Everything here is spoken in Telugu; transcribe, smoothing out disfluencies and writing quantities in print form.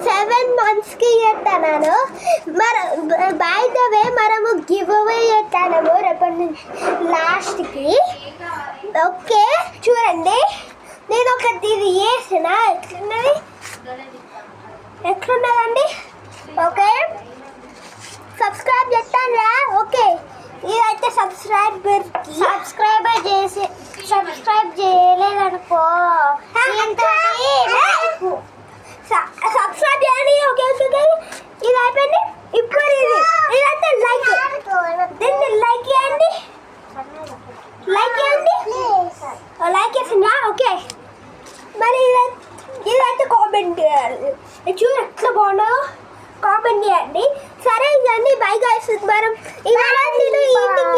7 monthsకి చేస్తాను. బై ద వే మనము గివ్ అవే చేస్తాము రేపటి నుంచి లాస్ట్కి. ఓకే చూడండి, నేను ఒకటి ఇది చేసిన ఎట్లున్నదండి. ఓకే సబ్స్క్రైబ్ చేస్తానురా. ఓకే ఇదైతే సబ్స్క్రైబ్ చేయలేదనుకో సబ్స్క్రైబ్ చేయండి. ఓకే ఓకే ఇది అయిపోయింది. ఇప్పుడు ఇదంతా దీన్ని లైక్ చేయండి. లైక్ చేసిందా? ఓకే మరి ఇదైతే కామెంట్ చేయాలి. చూడు ఎట్లా బాగుందో కామెంట్ చేయండి. సరే ఇవన్నీ బై గైస్. మనం ఇవాళ నేను ఈవినింగ్